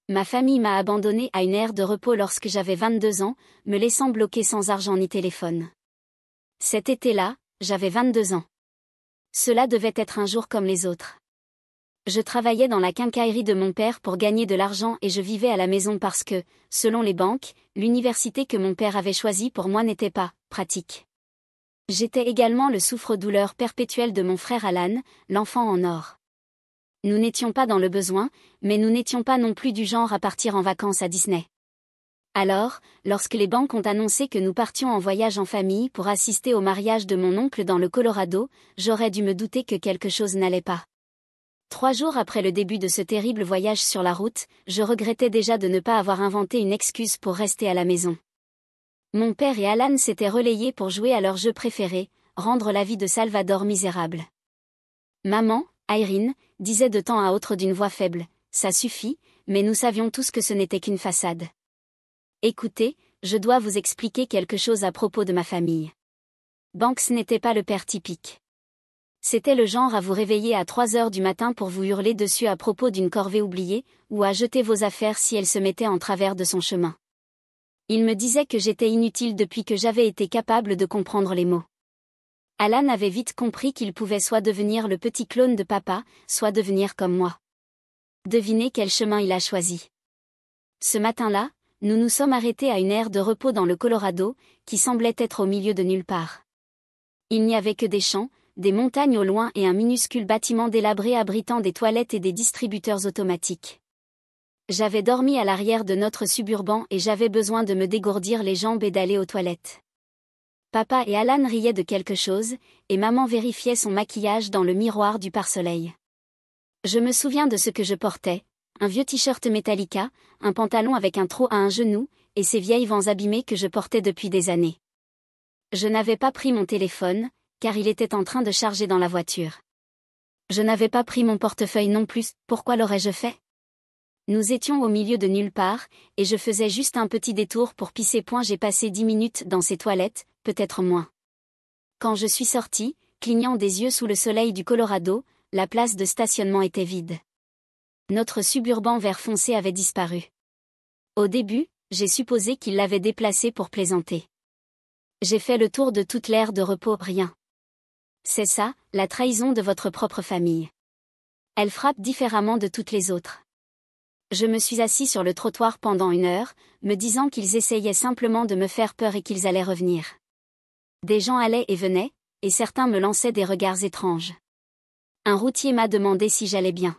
Ma famille m'a abandonné à une aire de repos lorsque j'avais 22 ans, me laissant bloqué sans argent ni téléphone. Cet été-là, j'avais 22 ans. Cela devait être un jour comme les autres. Je travaillais dans la quincaillerie de mon père pour gagner de l'argent et je vivais à la maison parce que, selon les banques, l'université que mon père avait choisie pour moi n'était pas pratique. J'étais également le souffre-douleur perpétuel de mon frère Alan, l'enfant en or. Nous n'étions pas dans le besoin, mais nous n'étions pas non plus du genre à partir en vacances à Disney. Alors, lorsque les banques ont annoncé que nous partions en voyage en famille pour assister au mariage de mon oncle dans le Colorado, j'aurais dû me douter que quelque chose n'allait pas. 3 jours après le début de ce terrible voyage sur la route, je regrettais déjà de ne pas avoir inventé une excuse pour rester à la maison. Mon père et Alan s'étaient relayés pour jouer à leur jeu préféré, rendre la vie de Salvador misérable. Maman, Irene, disait de temps à autre d'une voix faible, « Ça suffit », mais nous savions tous que ce n'était qu'une façade. Écoutez, je dois vous expliquer quelque chose à propos de ma famille. Banks n'était pas le père typique. C'était le genre à vous réveiller à 3 heures du matin pour vous hurler dessus à propos d'une corvée oubliée, ou à jeter vos affaires si elles se mettaient en travers de son chemin. Il me disait que j'étais inutile depuis que j'avais été capable de comprendre les mots. Alan avait vite compris qu'il pouvait soit devenir le petit clone de papa, soit devenir comme moi. Devinez quel chemin il a choisi. Ce matin-là, nous nous sommes arrêtés à une aire de repos dans le Colorado, qui semblait être au milieu de nulle part. Il n'y avait que des champs, des montagnes au loin et un minuscule bâtiment délabré abritant des toilettes et des distributeurs automatiques. J'avais dormi à l'arrière de notre suburban et j'avais besoin de me dégourdir les jambes et d'aller aux toilettes. Papa et Alan riaient de quelque chose, et maman vérifiait son maquillage dans le miroir du pare-soleil. Je me souviens de ce que je portais, un vieux t-shirt Metallica, un pantalon avec un trou à un genou, et ces vieilles vents abîmés que je portais depuis des années. Je n'avais pas pris mon téléphone, car il était en train de charger dans la voiture. Je n'avais pas pris mon portefeuille non plus, pourquoi l'aurais-je fait ? Nous étions au milieu de nulle part, et je faisais juste un petit détour pour pisser. J'ai passé 10 minutes dans ces toilettes, peut-être moins. Quand je suis sortie, clignant des yeux sous le soleil du Colorado, la place de stationnement était vide. Notre suburban vert foncé avait disparu. Au début, j'ai supposé qu'il l'avait déplacé pour plaisanter. J'ai fait le tour de toute l'aire de repos, rien. C'est ça, la trahison de votre propre famille. Elle frappe différemment de toutes les autres. Je me suis assis sur le trottoir pendant 1 heure, me disant qu'ils essayaient simplement de me faire peur et qu'ils allaient revenir. Des gens allaient et venaient, et certains me lançaient des regards étranges. Un routier m'a demandé si j'allais bien.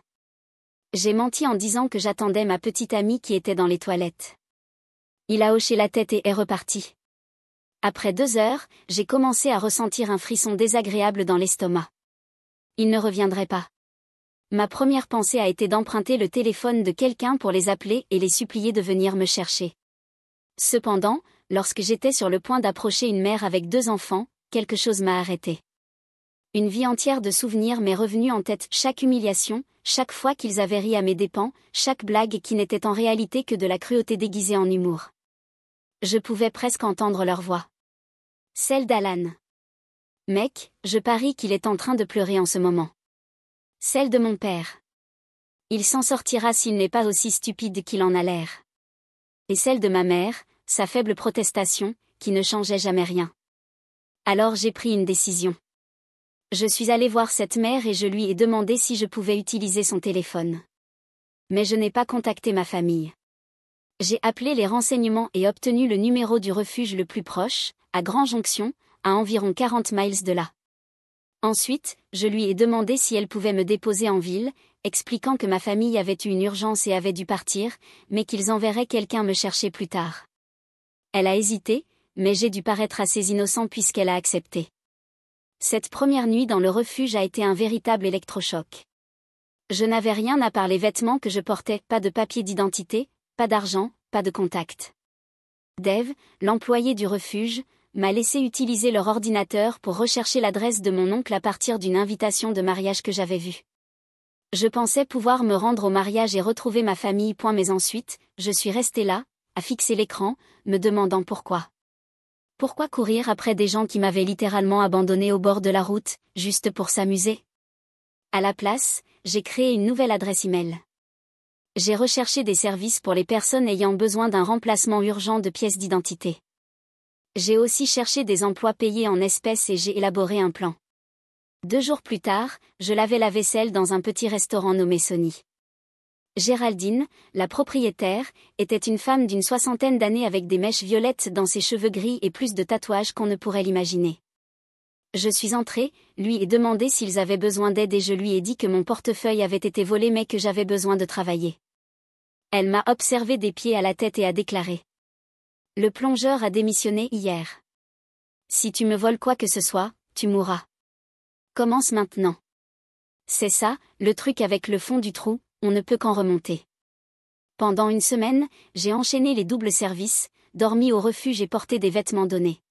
J'ai menti en disant que j'attendais ma petite amie qui était dans les toilettes. Il a hoché la tête et est reparti. Après 2 heures, j'ai commencé à ressentir un frisson désagréable dans l'estomac. Il ne reviendrait pas. Ma première pensée a été d'emprunter le téléphone de quelqu'un pour les appeler et les supplier de venir me chercher. Cependant, lorsque j'étais sur le point d'approcher une mère avec 2 enfants, quelque chose m'a arrêté. Une vie entière de souvenirs m'est revenue en tête, chaque humiliation, chaque fois qu'ils avaient ri à mes dépens, chaque blague qui n'était en réalité que de la cruauté déguisée en humour. Je pouvais presque entendre leur voix. Celle d'Alan. Mec, je parie qu'il est en train de pleurer en ce moment. Celle de mon père. Il s'en sortira s'il n'est pas aussi stupide qu'il en a l'air. Et celle de ma mère, sa faible protestation, qui ne changeait jamais rien. Alors j'ai pris une décision. Je suis allée voir cette mère et je lui ai demandé si je pouvais utiliser son téléphone. Mais je n'ai pas contacté ma famille. J'ai appelé les renseignements et obtenu le numéro du refuge le plus proche, à Grand Jonction, à environ 40 miles de là. Ensuite, je lui ai demandé si elle pouvait me déposer en ville, expliquant que ma famille avait eu une urgence et avait dû partir, mais qu'ils enverraient quelqu'un me chercher plus tard. Elle a hésité, mais j'ai dû paraître assez innocent puisqu'elle a accepté. Cette première nuit dans le refuge a été un véritable électrochoc. Je n'avais rien à part les vêtements que je portais, pas de papier d'identité, pas d'argent, pas de contact. Dave, l'employé du refuge, m'a laissé utiliser leur ordinateur pour rechercher l'adresse de mon oncle à partir d'une invitation de mariage que j'avais vue. Je pensais pouvoir me rendre au mariage et retrouver ma famille. Mais ensuite, je suis restée là, à fixer l'écran, me demandant pourquoi. Pourquoi courir après des gens qui m'avaient littéralement abandonné au bord de la route, juste pour s'amuser ? À la place, j'ai créé une nouvelle adresse email. J'ai recherché des services pour les personnes ayant besoin d'un remplacement urgent de pièces d'identité. J'ai aussi cherché des emplois payés en espèces et j'ai élaboré un plan. 2 jours plus tard, je lavais la vaisselle dans un petit restaurant nommé Sony. Géraldine, la propriétaire, était une femme d'une 60aine d'années avec des mèches violettes dans ses cheveux gris et plus de tatouages qu'on ne pourrait l'imaginer. Je suis entrée, lui ai demandé s'ils avaient besoin d'aide et je lui ai dit que mon portefeuille avait été volé mais que j'avais besoin de travailler. Elle m'a observé des pieds à la tête et a déclaré. Le plongeur a démissionné hier. Si tu me voles quoi que ce soit, tu mourras. Commence maintenant. C'est ça, le truc avec le fond du trou, on ne peut qu'en remonter. Pendant 1 semaine, j'ai enchaîné les doubles services, dormi au refuge et porté des vêtements donnés.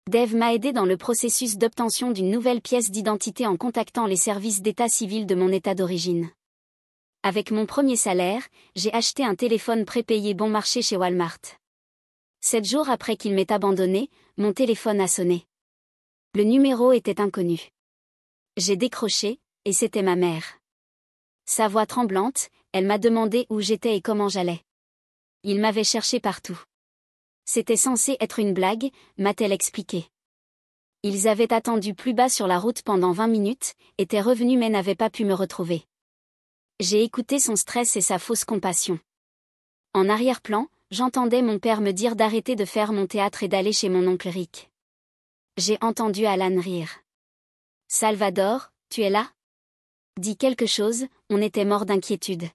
Dave m'a aidé dans le processus d'obtention d'une nouvelle pièce d'identité en contactant les services d'état civil de mon état d'origine. Avec mon premier salaire, j'ai acheté un téléphone prépayé bon marché chez Walmart. 7 jours après qu'il m'ait abandonné, mon téléphone a sonné. Le numéro était inconnu. J'ai décroché, et c'était ma mère. Sa voix tremblante, elle m'a demandé où j'étais et comment j'allais. Il m'avait cherché partout. C'était censé être une blague, m'a-t-elle expliqué. Ils avaient attendu plus bas sur la route pendant 20 minutes, étaient revenus mais n'avaient pas pu me retrouver. J'ai écouté son stress et sa fausse compassion. En arrière-plan, j'entendais mon père me dire d'arrêter de faire mon théâtre et d'aller chez mon oncle Rick. J'ai entendu Alan rire. Salvador, tu es là ? Dis quelque chose, on était mort d'inquiétude.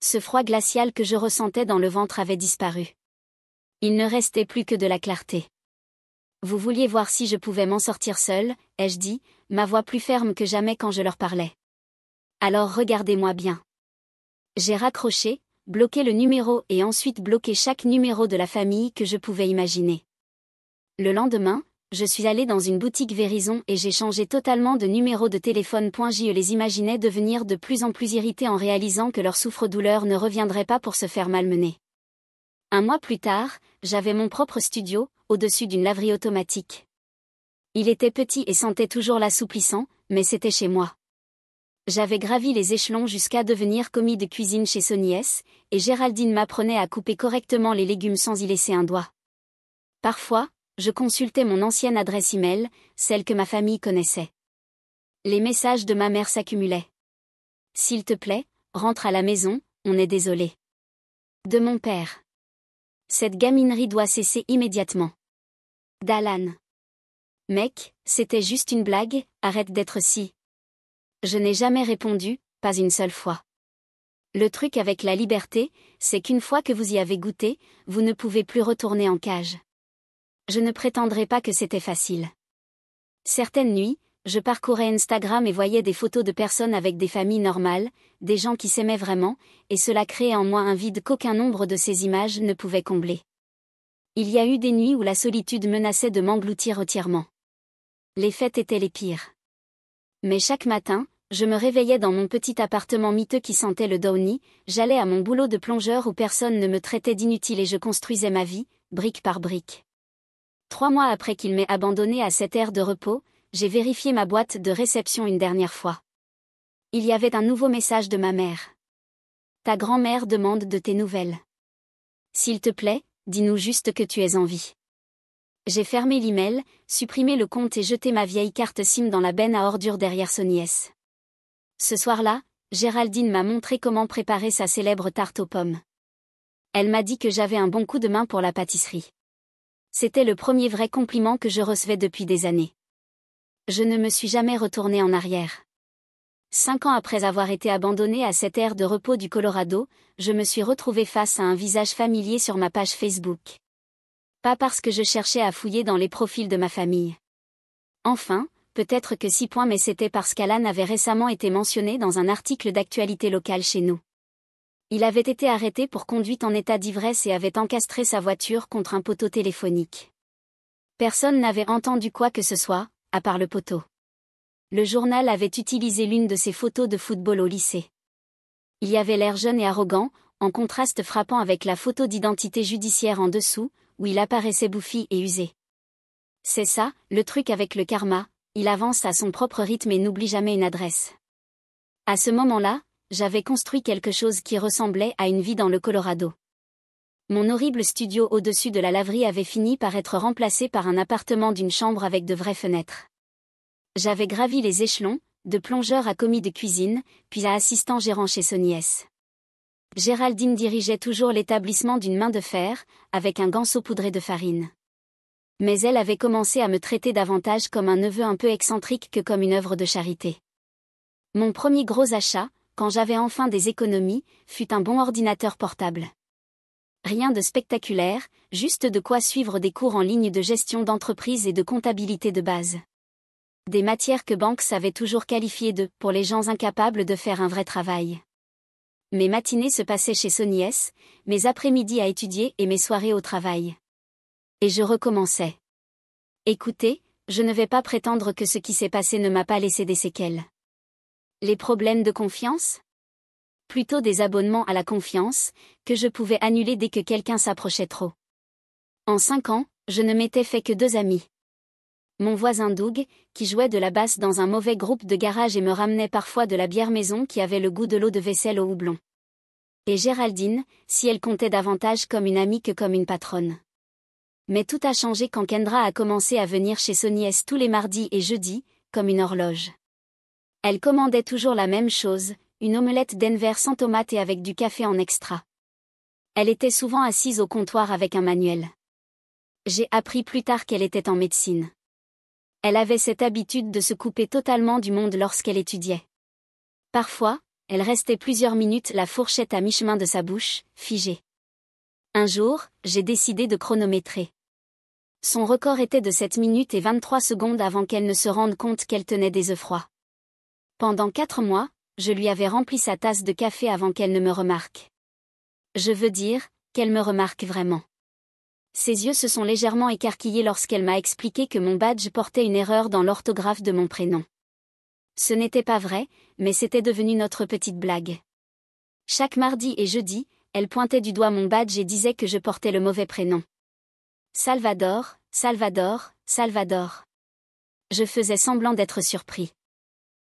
Ce froid glacial que je ressentais dans le ventre avait disparu. Il ne restait plus que de la clarté. Vous vouliez voir si je pouvais m'en sortir seule, ai-je dit, ma voix plus ferme que jamais quand je leur parlais. Alors regardez-moi bien. J'ai raccroché, bloqué le numéro et ensuite bloqué chaque numéro de la famille que je pouvais imaginer. Le lendemain, je suis allée dans une boutique Verizon et j'ai changé totalement de numéro de téléphone. Je les imaginais devenir de plus en plus irrités en réalisant que leur souffre-douleur ne reviendrait pas pour se faire malmener. 1 mois plus tard, j'avais mon propre studio, au-dessus d'une laverie automatique. Il était petit et sentait toujours l'assouplissant, mais c'était chez moi. J'avais gravi les échelons jusqu'à devenir commis de cuisine chez Sony S, et Géraldine m'apprenait à couper correctement les légumes sans y laisser un doigt. Parfois, je consultais mon ancienne adresse email, celle que ma famille connaissait. Les messages de ma mère s'accumulaient. S'il te plaît, rentre à la maison, on est désolé. De mon père. Cette gaminerie doit cesser immédiatement. D'Alan. Mec, c'était juste une blague, arrête d'être si. Je n'ai jamais répondu, pas une seule fois. Le truc avec la liberté, c'est qu'une fois que vous y avez goûté, vous ne pouvez plus retourner en cage. Je ne prétendrai pas que c'était facile. Certaines nuits, je parcourais Instagram et voyais des photos de personnes avec des familles normales, des gens qui s'aimaient vraiment, et cela créait en moi un vide qu'aucun nombre de ces images ne pouvait combler. Il y a eu des nuits où la solitude menaçait de m'engloutir entièrement. Les fêtes étaient les pires. Mais chaque matin, je me réveillais dans mon petit appartement miteux qui sentait le downy, j'allais à mon boulot de plongeur où personne ne me traitait d'inutile et je construisais ma vie, brique par brique. 3 mois après qu'il m'ait abandonné à cette aire de repos, j'ai vérifié ma boîte de réception une dernière fois. Il y avait un nouveau message de ma mère. Ta grand-mère demande de tes nouvelles. S'il te plaît, dis-nous juste que tu es en vie. J'ai fermé l'email, supprimé le compte et jeté ma vieille carte SIM dans la benne à ordures derrière Sony S. Ce soir-là, Géraldine m'a montré comment préparer sa célèbre tarte aux pommes. Elle m'a dit que j'avais un bon coup de main pour la pâtisserie. C'était le premier vrai compliment que je recevais depuis des années. Je ne me suis jamais retournée en arrière. 5 ans après avoir été abandonnée à cette aire de repos du Colorado, je me suis retrouvée face à un visage familier sur ma page Facebook. Pas parce que je cherchais à fouiller dans les profils de ma famille. Enfin, peut-être que 6 points mais c'était parce qu'Alan avait récemment été mentionné dans un article d'actualité locale chez nous. Il avait été arrêté pour conduite en état d'ivresse et avait encastré sa voiture contre un poteau téléphonique. Personne n'avait entendu quoi que ce soit, à part le poteau. Le journal avait utilisé l'une de ses photos de football au lycée. Il y avait l'air jeune et arrogant, en contraste frappant avec la photo d'identité judiciaire en dessous, où il apparaissait bouffi et usé. C'est ça, le truc avec le karma, il avance à son propre rythme et n'oublie jamais une adresse. À ce moment-là, j'avais construit quelque chose qui ressemblait à une vie dans le Colorado. Mon horrible studio au-dessus de la laverie avait fini par être remplacé par un appartement d'une chambre avec de vraies fenêtres. J'avais gravi les échelons, de plongeur à commis de cuisine, puis à assistant gérant chez Sony S. Géraldine dirigeait toujours l'établissement d'une main de fer, avec un gant saupoudré de farine. Mais elle avait commencé à me traiter davantage comme un neveu un peu excentrique que comme une œuvre de charité. Mon premier gros achat, quand j'avais enfin des économies, fut un bon ordinateur portable. Rien de spectaculaire, juste de quoi suivre des cours en ligne de gestion d'entreprise et de comptabilité de base. Des matières que Banks avait toujours qualifiées de « pour les gens incapables de faire un vrai travail ». Mes matinées se passaient chez Sony S, mes après-midi à étudier et mes soirées au travail. Et je recommençais. Écoutez, je ne vais pas prétendre que ce qui s'est passé ne m'a pas laissé des séquelles. Les problèmes de confiance ? Plutôt des abonnements à la confiance, que je pouvais annuler dès que quelqu'un s'approchait trop. En 5 ans, je ne m'étais fait que 2 amis. Mon voisin Doug, qui jouait de la basse dans un mauvais groupe de garage et me ramenait parfois de la bière maison qui avait le goût de l'eau de vaisselle au houblon. Et Géraldine, si elle comptait davantage comme une amie que comme une patronne. Mais tout a changé quand Kendra a commencé à venir chez Sony S tous les mardis et jeudis, comme une horloge. Elle commandait toujours la même chose, une omelette Denver sans tomate et avec du café en extra. Elle était souvent assise au comptoir avec un manuel. J'ai appris plus tard qu'elle était en médecine. Elle avait cette habitude de se couper totalement du monde lorsqu'elle étudiait. Parfois, elle restait plusieurs minutes la fourchette à mi-chemin de sa bouche, figée. Un jour, j'ai décidé de chronométrer. Son record était de 7 minutes et 23 secondes avant qu'elle ne se rende compte qu'elle tenait des œufs froids. Pendant 4 mois, je lui avais rempli sa tasse de café avant qu'elle ne me remarque. Je veux dire, qu'elle me remarque vraiment. Ses yeux se sont légèrement écarquillés lorsqu'elle m'a expliqué que mon badge portait une erreur dans l'orthographe de mon prénom. Ce n'était pas vrai, mais c'était devenu notre petite blague. Chaque mardi et jeudi, elle pointait du doigt mon badge et disait que je portais le mauvais prénom. Salvador, Salvador, Salvador. Je faisais semblant d'être surpris.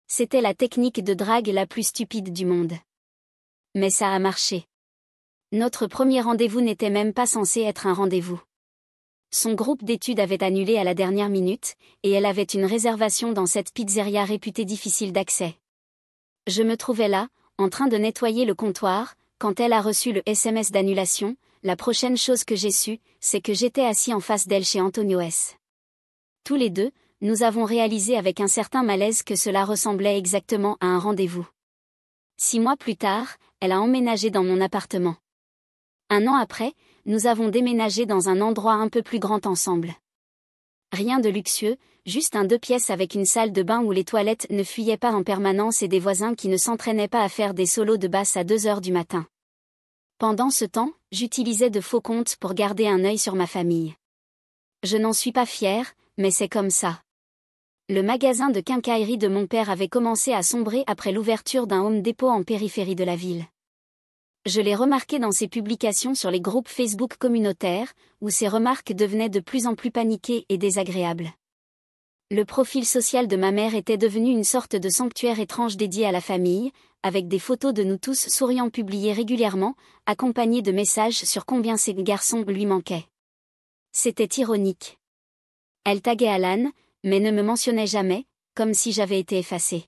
C'était la technique de drague la plus stupide du monde. Mais ça a marché. Notre premier rendez-vous n'était même pas censé être un rendez-vous. Son groupe d'études avait annulé à la dernière minute, et elle avait une réservation dans cette pizzeria réputée difficile d'accès. Je me trouvais là, en train de nettoyer le comptoir, quand elle a reçu le SMS d'annulation. La prochaine chose que j'ai su, c'est que j'étais assis en face d'elle chez Antonio S. Tous les deux, nous avons réalisé avec un certain malaise que cela ressemblait exactement à un rendez-vous. 6 mois plus tard, elle a emménagé dans mon appartement. 1 an après, nous avons déménagé dans un endroit un peu plus grand ensemble. Rien de luxueux, juste un 2 pièces avec une salle de bain où les toilettes ne fuyaient pas en permanence et des voisins qui ne s'entraînaient pas à faire des solos de basse à 2 heures du matin. Pendant ce temps, j'utilisais de faux comptes pour garder un œil sur ma famille. Je n'en suis pas fière, mais c'est comme ça. Le magasin de quincaillerie de mon père avait commencé à sombrer après l'ouverture d'un Home Depot en périphérie de la ville. Je l'ai remarqué dans ses publications sur les groupes Facebook communautaires, où ses remarques devenaient de plus en plus paniquées et désagréables. Le profil social de ma mère était devenu une sorte de sanctuaire étrange dédié à la famille, avec des photos de nous tous souriants publiées régulièrement, accompagnées de messages sur combien ces garçons lui manquaient. C'était ironique. Elle taguait Alan, mais ne me mentionnait jamais, comme si j'avais été effacée.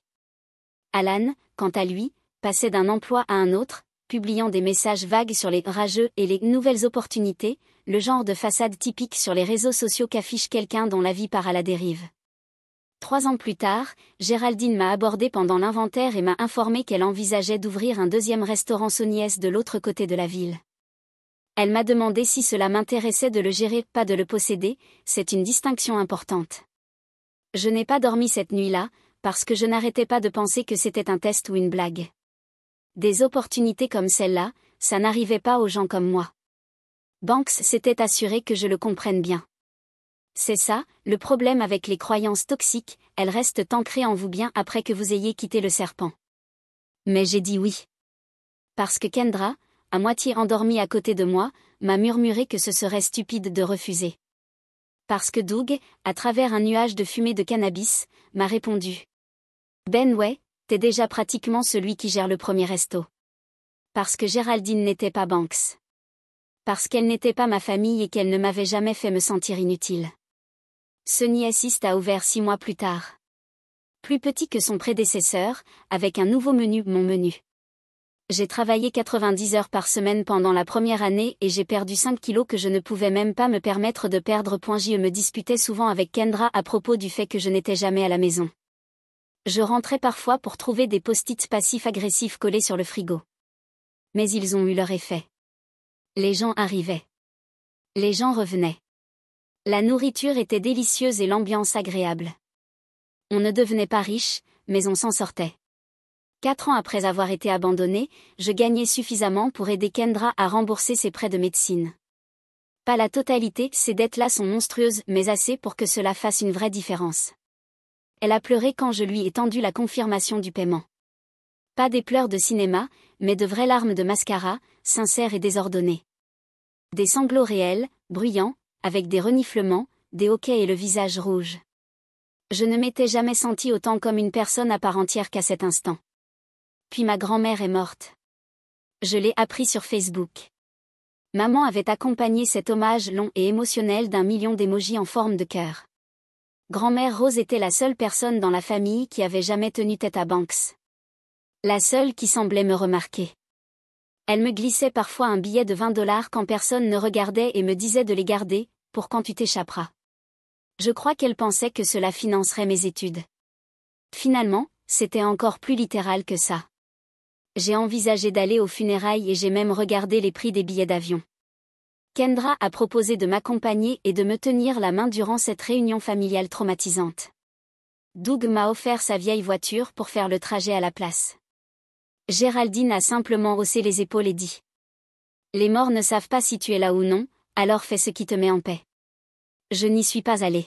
Alan, quant à lui, passait d'un emploi à un autre, publiant des messages vagues sur les rageux et les nouvelles opportunités, le genre de façade typique sur les réseaux sociaux qu'affiche quelqu'un dont la vie part à la dérive. 3 ans plus tard, Géraldine m'a abordé pendant l'inventaire et m'a informé qu'elle envisageait d'ouvrir un 2e restaurant Sony S de l'autre côté de la ville. Elle m'a demandé si cela m'intéressait de le gérer, pas de le posséder, c'est une distinction importante. Je n'ai pas dormi cette nuit-là, parce que je n'arrêtais pas de penser que c'était un test ou une blague. Des opportunités comme celle-là, ça n'arrivait pas aux gens comme moi. Banks s'était assuré que je le comprenne bien. C'est ça, le problème avec les croyances toxiques, elles restent ancrées en vous bien après que vous ayez quitté le serpent. Mais j'ai dit oui. Parce que Kendra, à moitié endormie à côté de moi, m'a murmuré que ce serait stupide de refuser. Parce que Doug, à travers un nuage de fumée de cannabis, m'a répondu. Ben ouais, T'es déjà pratiquement celui qui gère le premier resto. Parce que Géraldine n'était pas Banks. Parce qu'elle n'était pas ma famille et qu'elle ne m'avait jamais fait me sentir inutile. Sunny Assist a ouvert 6 mois plus tard. Plus petit que son prédécesseur, avec un nouveau menu, mon menu. J'ai travaillé 90 heures par semaine pendant la première année et j'ai perdu 5 kilos que je ne pouvais même pas me permettre de perdre. Je me disputais souvent avec Kendra à propos du fait que je n'étais jamais à la maison. Je rentrais parfois pour trouver des post-it passifs-agressifs collés sur le frigo. Mais ils ont eu leur effet. Les gens arrivaient. Les gens revenaient. La nourriture était délicieuse et l'ambiance agréable. On ne devenait pas riche, mais on s'en sortait. 4 ans après avoir été abandonnée, je gagnais suffisamment pour aider Kendra à rembourser ses prêts de médecine. Pas la totalité, ces dettes-là sont monstrueuses, mais assez pour que cela fasse une vraie différence. Elle a pleuré quand je lui ai tendu la confirmation du paiement. Pas des pleurs de cinéma, mais de vraies larmes de mascara, sincères et désordonnées. Des sanglots réels, bruyants, avec des reniflements, des hoquets et le visage rouge. Je ne m'étais jamais sentie autant comme une personne à part entière qu'à cet instant. Puis ma grand-mère est morte. Je l'ai appris sur Facebook. Maman avait accompagné cet hommage long et émotionnel d'1 million d'émojis en forme de cœur. Grand-mère Rose était la seule personne dans la famille qui avait jamais tenu tête à Banks. La seule qui semblait me remarquer. Elle me glissait parfois un billet de $20 quand personne ne regardait et me disait de les garder, pour quand tu t'échapperas. Je crois qu'elle pensait que cela financerait mes études. Finalement, c'était encore plus littéral que ça. J'ai envisagé d'aller aux funérailles et j'ai même regardé les prix des billets d'avion. Kendra a proposé de m'accompagner et de me tenir la main durant cette réunion familiale traumatisante. Doug m'a offert sa vieille voiture pour faire le trajet à la place. Géraldine a simplement haussé les épaules et dit : Les morts ne savent pas si tu es là ou non, alors fais ce qui te met en paix. Je n'y suis pas allée.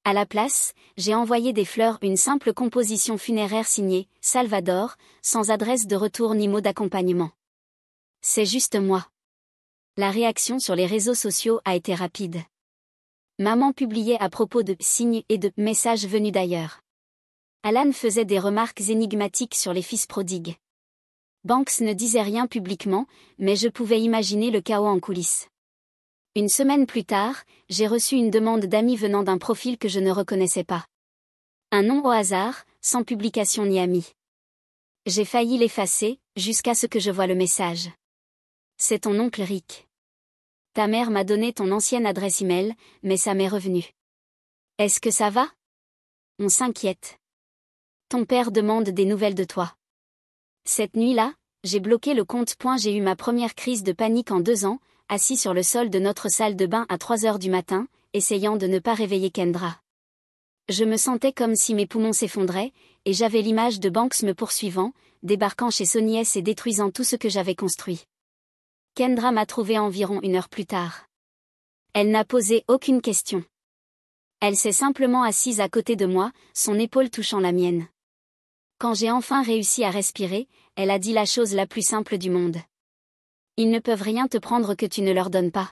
À la place, j'ai envoyé des fleurs, une simple composition funéraire signée « Salvador », sans adresse de retour ni mot d'accompagnement. C'est juste moi. La réaction sur les réseaux sociaux a été rapide. Maman publiait à propos de signes et de messages venus d'ailleurs. Alan faisait des remarques énigmatiques sur les fils prodigues. Banks ne disait rien publiquement, mais je pouvais imaginer le chaos en coulisses. Une semaine plus tard, j'ai reçu une demande d'amis venant d'un profil que je ne reconnaissais pas. Un nom au hasard, sans publication ni ami. J'ai failli l'effacer, jusqu'à ce que je voie le message. C'est ton oncle Rick. Ta mère m'a donné ton ancienne adresse email, mais ça m'est revenu. Est-ce que ça va ? On s'inquiète. Ton père demande des nouvelles de toi. Cette nuit-là, j'ai bloqué le compte. J'ai eu ma première crise de panique en 2 ans, assis sur le sol de notre salle de bain à 3 heures du matin, essayant de ne pas réveiller Kendra. Je me sentais comme si mes poumons s'effondraient, et j'avais l'image de Banks me poursuivant, débarquant chez Sunny et détruisant tout ce que j'avais construit. Kendra m'a trouvé environ 1 heure plus tard. Elle n'a posé aucune question. Elle s'est simplement assise à côté de moi, son épaule touchant la mienne. Quand j'ai enfin réussi à respirer, elle a dit la chose la plus simple du monde. Ils ne peuvent rien te prendre que tu ne leur donnes pas.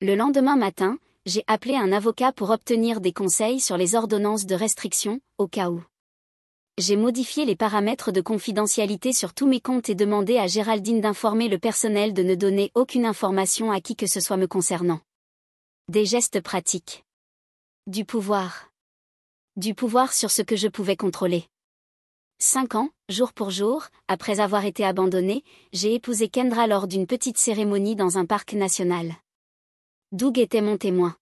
Le lendemain matin, j'ai appelé un avocat pour obtenir des conseils sur les ordonnances de restriction, au cas où. J'ai modifié les paramètres de confidentialité sur tous mes comptes et demandé à Géraldine d'informer le personnel de ne donner aucune information à qui que ce soit me concernant. Des gestes pratiques. Du pouvoir. Du pouvoir sur ce que je pouvais contrôler. 5 ans, jour pour jour, après avoir été abandonnée, j'ai épousé Kendra lors d'une petite cérémonie dans un parc national. Doug était mon témoin.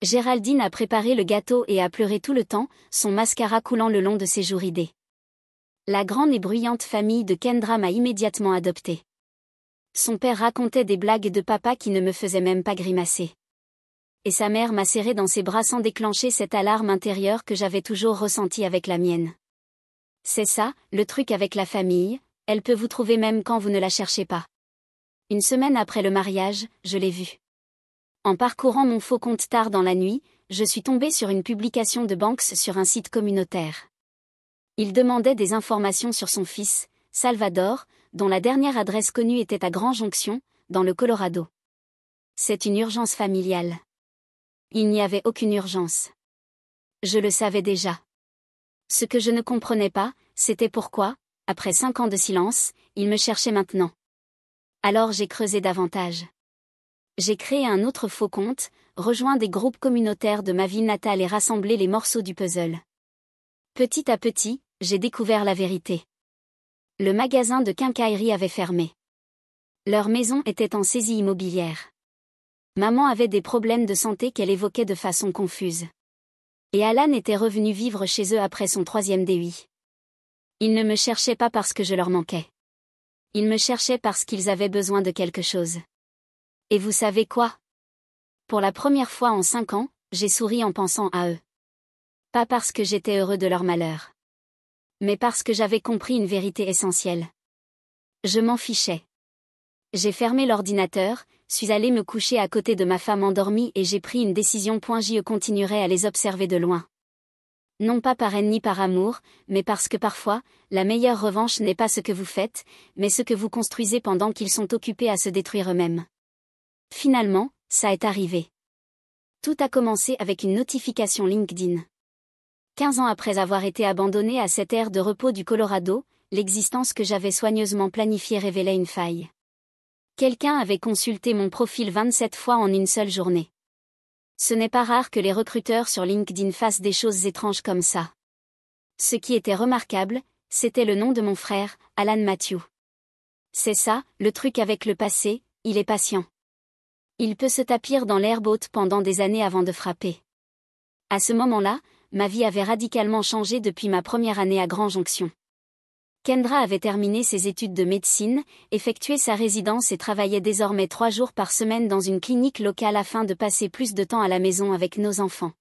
Géraldine a préparé le gâteau et a pleuré tout le temps, son mascara coulant le long de ses joues ridées. La grande et bruyante famille de Kendra m'a immédiatement adoptée. Son père racontait des blagues de papa qui ne me faisaient même pas grimacer. Et sa mère m'a serré dans ses bras sans déclencher cette alarme intérieure que j'avais toujours ressentie avec la mienne. C'est ça, le truc avec la famille, elle peut vous trouver même quand vous ne la cherchez pas. 1 semaine après le mariage, je l'ai vue. En parcourant mon faux compte tard dans la nuit, je suis tombée sur une publication de Banks sur un site communautaire. Il demandait des informations sur son fils, Salvador, dont la dernière adresse connue était à Grand Junction, dans le Colorado. C'est une urgence familiale. Il n'y avait aucune urgence. Je le savais déjà. Ce que je ne comprenais pas, c'était pourquoi, après 5 ans de silence, il me cherchait maintenant. Alors j'ai creusé davantage. J'ai créé un autre faux compte, rejoint des groupes communautaires de ma ville natale et rassemblé les morceaux du puzzle. Petit à petit, j'ai découvert la vérité. Le magasin de quincaillerie avait fermé. Leur maison était en saisie immobilière. Maman avait des problèmes de santé qu'elle évoquait de façon confuse. Et Alan était revenu vivre chez eux après son 3e DUI. Ils ne me cherchaient pas parce que je leur manquais. Ils me cherchaient parce qu'ils avaient besoin de quelque chose. Et vous savez quoi? Pour la première fois en 5 ans, j'ai souri en pensant à eux. Pas parce que j'étais heureux de leur malheur. Mais parce que j'avais compris une vérité essentielle. Je m'en fichais. J'ai fermé l'ordinateur, suis allé me coucher à côté de ma femme endormie et j'ai pris une décision. Je continuerai à les observer de loin. Non pas par haine ni par amour, mais parce que parfois, la meilleure revanche n'est pas ce que vous faites, mais ce que vous construisez pendant qu'ils sont occupés à se détruire eux-mêmes. Finalement, ça est arrivé. Tout a commencé avec une notification LinkedIn. 15 ans après avoir été abandonné à cette aire de repos du Colorado, l'existence que j'avais soigneusement planifiée révélait une faille. Quelqu'un avait consulté mon profil 27 fois en une seule journée. Ce n'est pas rare que les recruteurs sur LinkedIn fassent des choses étranges comme ça. Ce qui était remarquable, c'était le nom de mon frère, Alan Matthew. C'est ça, le truc avec le passé, il est patient. Il peut se tapir dans l'herbe haute pendant des années avant de frapper. À ce moment-là, ma vie avait radicalement changé depuis ma première année à Grand Jonction. Kendra avait terminé ses études de médecine, effectué sa résidence et travaillait désormais 3 jours par semaine dans une clinique locale afin de passer plus de temps à la maison avec nos enfants.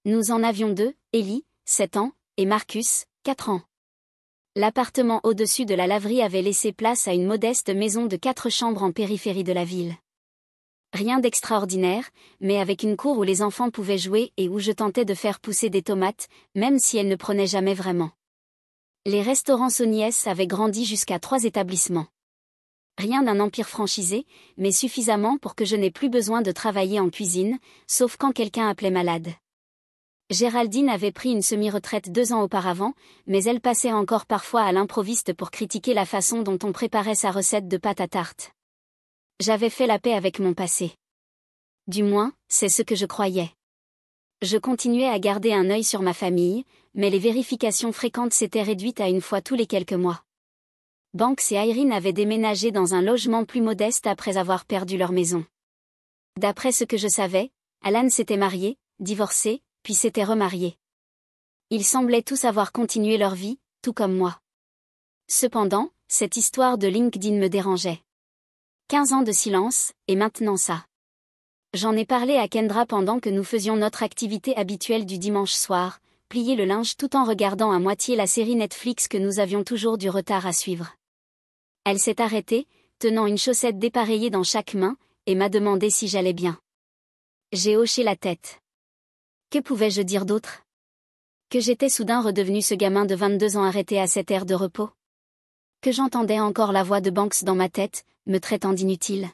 Nous en avions 2, Ellie, 7 ans, et Marcus, 4 ans. L'appartement au-dessus de la laverie avait laissé place à une modeste maison de 4 chambres en périphérie de la ville. Rien d'extraordinaire, mais avec une cour où les enfants pouvaient jouer et où je tentais de faire pousser des tomates, même si elles ne prenaient jamais vraiment. Les restaurants Sonies avaient grandi jusqu'à 3 établissements. Rien d'un empire franchisé, mais suffisamment pour que je n'ai plus besoin de travailler en cuisine, sauf quand quelqu'un appelait malade. Géraldine avait pris une semi-retraite 2 ans auparavant, mais elle passait encore parfois à l'improviste pour critiquer la façon dont on préparait sa recette de pâte à tarte. J'avais fait la paix avec mon passé. Du moins, c'est ce que je croyais. Je continuais à garder un œil sur ma famille, mais les vérifications fréquentes s'étaient réduites à une fois tous les quelques mois. Banks et Irene avaient déménagé dans un logement plus modeste après avoir perdu leur maison. D'après ce que je savais, Alan s'était marié, divorcé, puis s'était remarié. Ils semblaient tous avoir continué leur vie, tout comme moi. Cependant, cette histoire de LinkedIn me dérangeait. 15 ans de silence, et maintenant ça. J'en ai parlé à Kendra pendant que nous faisions notre activité habituelle du dimanche soir, plier le linge tout en regardant à moitié la série Netflix que nous avions toujours du retard à suivre. Elle s'est arrêtée, tenant une chaussette dépareillée dans chaque main, et m'a demandé si j'allais bien. J'ai hoché la tête. Que pouvais-je dire d'autre? Que j'étais soudain redevenu ce gamin de 22 ans arrêté à cette aire de repos? Que j'entendais encore la voix de Banks dans ma tête, me traitant d'inutile.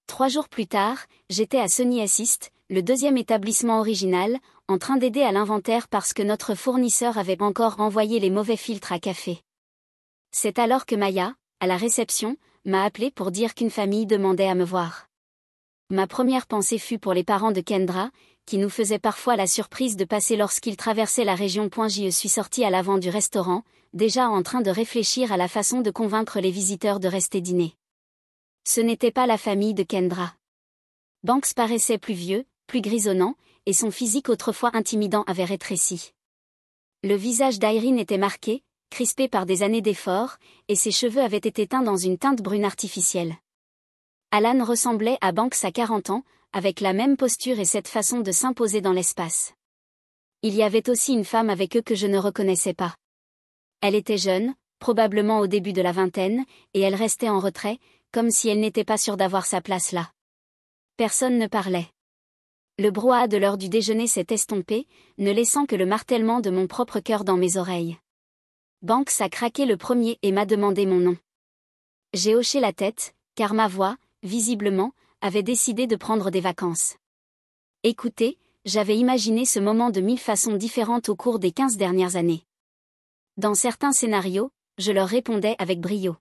3 jours plus tard, j'étais à Sony Assist, le 2e établissement original, en train d'aider à l'inventaire parce que notre fournisseur avait encore envoyé les mauvais filtres à café. C'est alors que Maya, à la réception, m'a appelé pour dire qu'une famille demandait à me voir. Ma première pensée fut pour les parents de Kendra, qui nous faisaient parfois la surprise de passer lorsqu'ils traversaient la région. Je suis sortie à l'avant du restaurant, déjà en train de réfléchir à la façon de convaincre les visiteurs de rester dîner. Ce n'était pas la famille de Kendra. Banks paraissait plus vieux, plus grisonnant, et son physique autrefois intimidant avait rétréci. Le visage d'Irene était marqué, crispé par des années d'efforts, et ses cheveux avaient été teints dans une teinte brune artificielle. Alan ressemblait à Banks à 40 ans, avec la même posture et cette façon de s'imposer dans l'espace. Il y avait aussi une femme avec eux que je ne reconnaissais pas. Elle était jeune, probablement au début de la vingtaine, et elle restait en retrait, comme si elle n'était pas sûre d'avoir sa place là. Personne ne parlait. Le brouhaha de l'heure du déjeuner s'est estompé, ne laissant que le martèlement de mon propre cœur dans mes oreilles. Banks a craqué le premier et m'a demandé mon nom. J'ai hoché la tête, car ma voix, visiblement, avait décidé de prendre des vacances. Écoutez, j'avais imaginé ce moment de 1000 façons différentes au cours des 15 dernières années. Dans certains scénarios, je leur répondais avec brio.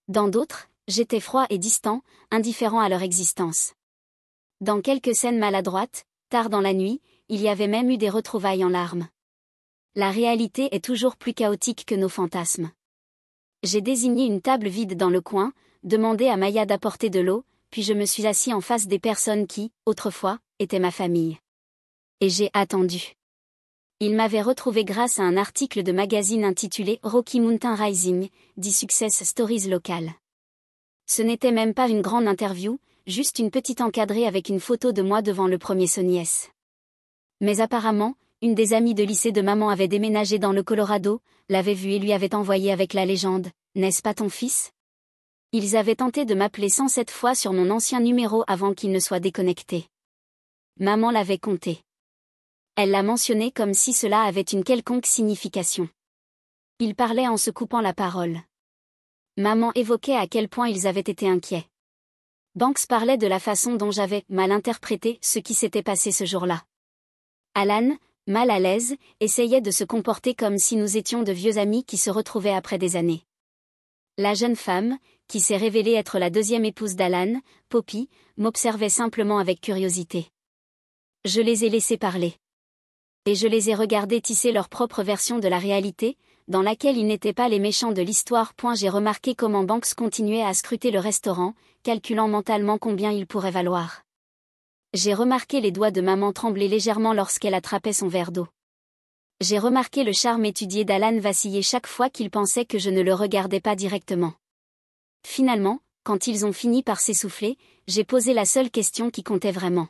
Dans d'autres, j'étais froid et distant, indifférent à leur existence. Dans quelques scènes maladroites, tard dans la nuit, il y avait même eu des retrouvailles en larmes. La réalité est toujours plus chaotique que nos fantasmes. J'ai désigné une table vide dans le coin, demandé à Maya d'apporter de l'eau, puis je me suis assis en face des personnes qui, autrefois, étaient ma famille. Et j'ai attendu. Il m'avait retrouvé grâce à un article de magazine intitulé Rocky Mountain Rising, dit Success Stories locales. Ce n'était même pas une grande interview, juste une petite encadrée avec une photo de moi devant le premier Sony S. Mais apparemment, une des amies de lycée de maman avait déménagé dans le Colorado, l'avait vu et lui avait envoyé avec la légende « N'est-ce pas ton fils ?» Ils avaient tenté de m'appeler 107 fois sur mon ancien numéro avant qu'il ne soit déconnecté. Maman l'avait compté. Elle l'a mentionné comme si cela avait une quelconque signification. Il parlait en se coupant la parole. Maman évoquait à quel point ils avaient été inquiets. Banks parlait de la façon dont j'avais mal interprété ce qui s'était passé ce jour-là. Alan, mal à l'aise, essayait de se comporter comme si nous étions de vieux amis qui se retrouvaient après des années. La jeune femme, qui s'est révélée être la deuxième épouse d'Alan, Poppy, m'observait simplement avec curiosité. Je les ai laissés parler. Et je les ai regardés tisser leur propre version de la réalité, dans laquelle ils n'étaient pas les méchants de l'histoire. J'ai remarqué comment Banks continuait à scruter le restaurant, calculant mentalement combien il pourrait valoir. J'ai remarqué les doigts de maman trembler légèrement lorsqu'elle attrapait son verre d'eau. J'ai remarqué le charme étudié d'Alan vaciller chaque fois qu'il pensait que je ne le regardais pas directement. Finalement, quand ils ont fini par s'essouffler, j'ai posé la seule question qui comptait vraiment.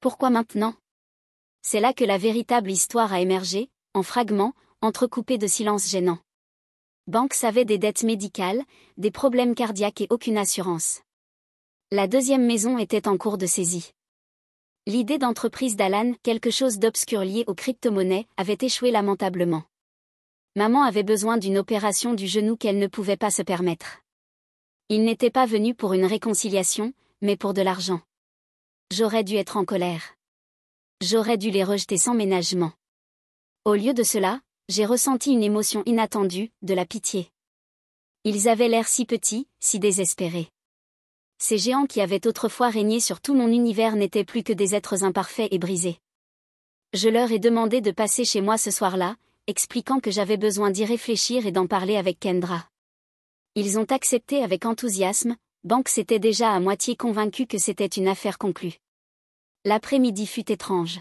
Pourquoi maintenant ? C'est là que la véritable histoire a émergé, en fragments, entrecoupés de silences gênants. Banks avait des dettes médicales, des problèmes cardiaques et aucune assurance. La deuxième maison était en cours de saisie. L'idée d'entreprise d'Alan, quelque chose d'obscur lié aux crypto-monnaies, avait échoué lamentablement. Maman avait besoin d'une opération du genou qu'elle ne pouvait pas se permettre. Il n'était pas venu pour une réconciliation, mais pour de l'argent. J'aurais dû être en colère. J'aurais dû les rejeter sans ménagement. Au lieu de cela, j'ai ressenti une émotion inattendue, de la pitié. Ils avaient l'air si petits, si désespérés. Ces géants qui avaient autrefois régné sur tout mon univers n'étaient plus que des êtres imparfaits et brisés. Je leur ai demandé de passer chez moi ce soir-là, expliquant que j'avais besoin d'y réfléchir et d'en parler avec Kendra. Ils ont accepté avec enthousiasme. Banks était déjà à moitié convaincu que c'était une affaire conclue. L'après-midi fut étrange.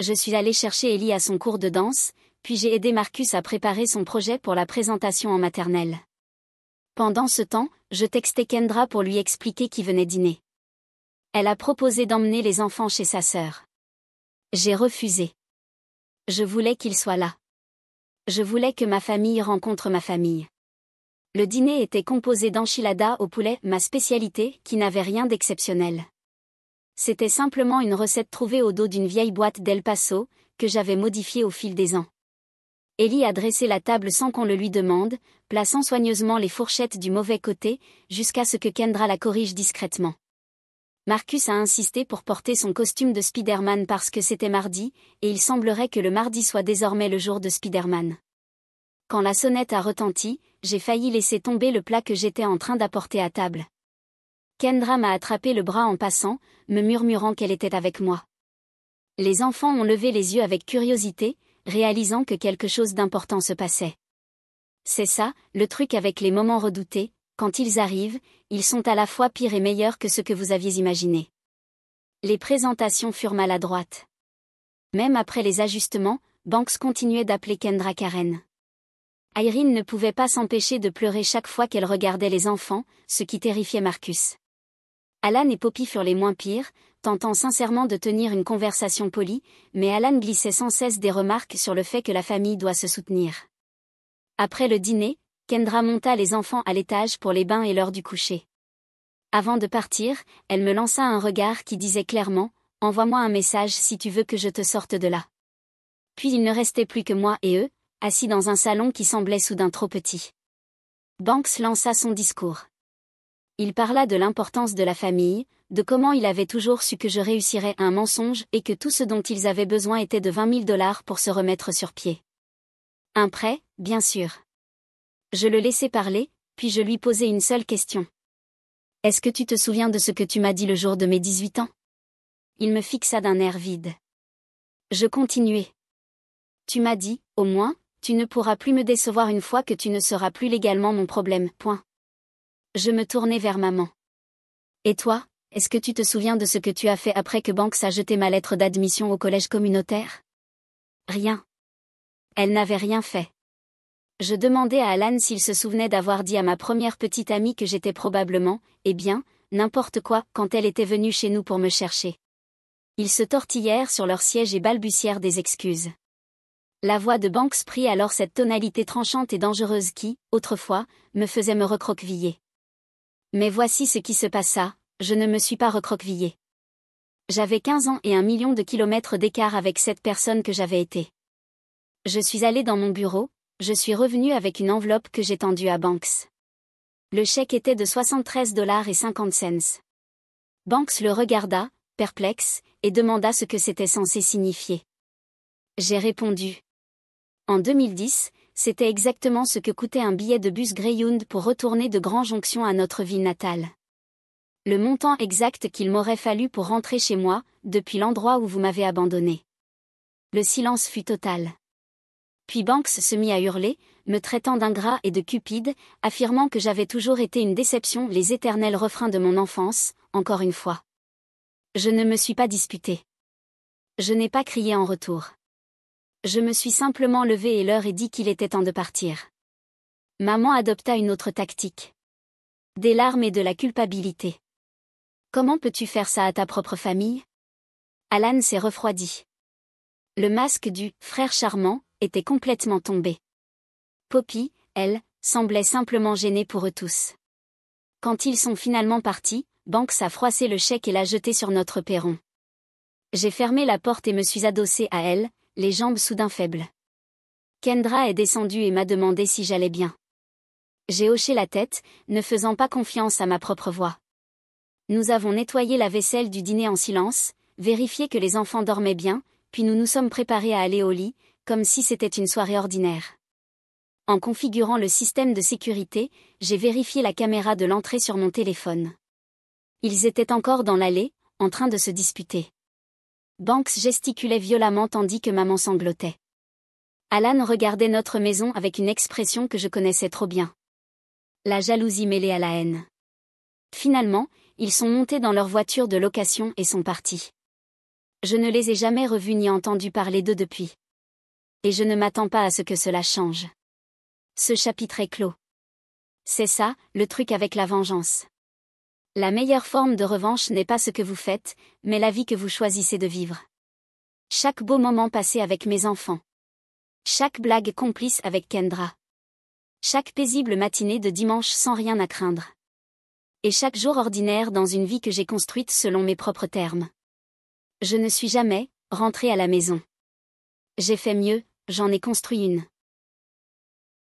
Je suis allée chercher Ellie à son cours de danse, puis j'ai aidé Marcus à préparer son projet pour la présentation en maternelle. Pendant ce temps, je textais Kendra pour lui expliquer qui venait dîner. Elle a proposé d'emmener les enfants chez sa sœur. J'ai refusé. Je voulais qu'ils soient là. Je voulais que ma famille rencontre ma famille. Le dîner était composé d'enchiladas au poulet, ma spécialité, qui n'avait rien d'exceptionnel. C'était simplement une recette trouvée au dos d'une vieille boîte d'El Paso, que j'avais modifiée au fil des ans. Ellie a dressé la table sans qu'on le lui demande, plaçant soigneusement les fourchettes du mauvais côté, jusqu'à ce que Kendra la corrige discrètement. Marcus a insisté pour porter son costume de Spider-Man parce que c'était mardi, et il semblerait que le mardi soit désormais le jour de Spider-Man. Quand la sonnette a retenti, j'ai failli laisser tomber le plat que j'étais en train d'apporter à table. Kendra m'a attrapé le bras en passant, me murmurant qu'elle était avec moi. Les enfants ont levé les yeux avec curiosité, réalisant que quelque chose d'important se passait. C'est ça, le truc avec les moments redoutés, quand ils arrivent, ils sont à la fois pires et meilleurs que ce que vous aviez imaginé. Les présentations furent maladroites. Même après les ajustements, Banks continuait d'appeler Kendra Karen. Irene ne pouvait pas s'empêcher de pleurer chaque fois qu'elle regardait les enfants, ce qui terrifiait Marcus. Alan et Poppy furent les moins pires, tentant sincèrement de tenir une conversation polie, mais Alan glissait sans cesse des remarques sur le fait que la famille doit se soutenir. Après le dîner, Kendra monta les enfants à l'étage pour les bains et l'heure du coucher. Avant de partir, elle me lança un regard qui disait clairement « Envoie-moi un message si tu veux que je te sorte de là ». Puis il ne restait plus que moi et eux, assis dans un salon qui semblait soudain trop petit. Banks lança son discours. Il parla de l'importance de la famille, de comment il avait toujours su que je réussirais un mensonge et que tout ce dont ils avaient besoin était de $20 000 pour se remettre sur pied. Un prêt, bien sûr. Je le laissai parler, puis je lui posai une seule question. Est-ce que tu te souviens de ce que tu m'as dit le jour de mes 18 ans? Il me fixa d'un air vide. Je continuai. Tu m'as dit, au moins, tu ne pourras plus me décevoir une fois que tu ne seras plus légalement mon problème, point. Je me tournai vers maman. Et toi, est-ce que tu te souviens de ce que tu as fait après que Banks a jeté ma lettre d'admission au collège communautaire? Rien. Elle n'avait rien fait. Je demandai à Alan s'il se souvenait d'avoir dit à ma première petite amie que j'étais probablement, eh bien, n'importe quoi, quand elle était venue chez nous pour me chercher. Ils se tortillèrent sur leur siège et balbutièrent des excuses. La voix de Banks prit alors cette tonalité tranchante et dangereuse qui, autrefois, me faisait me recroqueviller. Mais voici ce qui se passa, je ne me suis pas recroquevillée. J'avais 15 ans et 1 million de kilomètres d'écart avec cette personne que j'avais été. Je suis allée dans mon bureau, je suis revenue avec une enveloppe que j'ai tendue à Banks. Le chèque était de 73,50 $. Banks le regarda, perplexe, et demanda ce que c'était censé signifier. J'ai répondu. En 2010, c'était exactement ce que coûtait un billet de bus Greyhound pour retourner de Grand Jonction à notre ville natale. Le montant exact qu'il m'aurait fallu pour rentrer chez moi, depuis l'endroit où vous m'avez abandonné. Le silence fut total. Puis Banks se mit à hurler, me traitant d'ingrat et de cupide, affirmant que j'avais toujours été une déception, les éternels refrains de mon enfance, encore une fois. Je ne me suis pas disputée. Je n'ai pas crié en retour. Je me suis simplement levée et leur ai dit qu'il était temps de partir. Maman adopta une autre tactique. Des larmes et de la culpabilité. Comment peux-tu faire ça à ta propre famille? Alan s'est refroidi. Le masque du « frère charmant » était complètement tombé. Poppy, elle, semblait simplement gênée pour eux tous. Quand ils sont finalement partis, Banks a froissé le chèque et l'a jeté sur notre perron. J'ai fermé la porte et me suis adossée à elle, les jambes soudain faibles. Kendra est descendue et m'a demandé si j'allais bien. J'ai hoché la tête, ne faisant pas confiance à ma propre voix. Nous avons nettoyé la vaisselle du dîner en silence, vérifié que les enfants dormaient bien, puis nous nous sommes préparés à aller au lit, comme si c'était une soirée ordinaire. En configurant le système de sécurité, j'ai vérifié la caméra de l'entrée sur mon téléphone. Ils étaient encore dans l'allée, en train de se disputer. Banks gesticulait violemment tandis que maman sanglotait. Alan regardait notre maison avec une expression que je connaissais trop bien. La jalousie mêlée à la haine. Finalement, ils sont montés dans leur voiture de location et sont partis. Je ne les ai jamais revus ni entendus parler d'eux depuis. Et je ne m'attends pas à ce que cela change. Ce chapitre est clos. C'est ça, le truc avec la vengeance. La meilleure forme de revanche n'est pas ce que vous faites, mais la vie que vous choisissez de vivre. Chaque beau moment passé avec mes enfants. Chaque blague complice avec Kendra. Chaque paisible matinée de dimanche sans rien à craindre. Et chaque jour ordinaire dans une vie que j'ai construite selon mes propres termes. Je ne suis jamais rentrée à la maison. J'ai fait mieux, j'en ai construit une.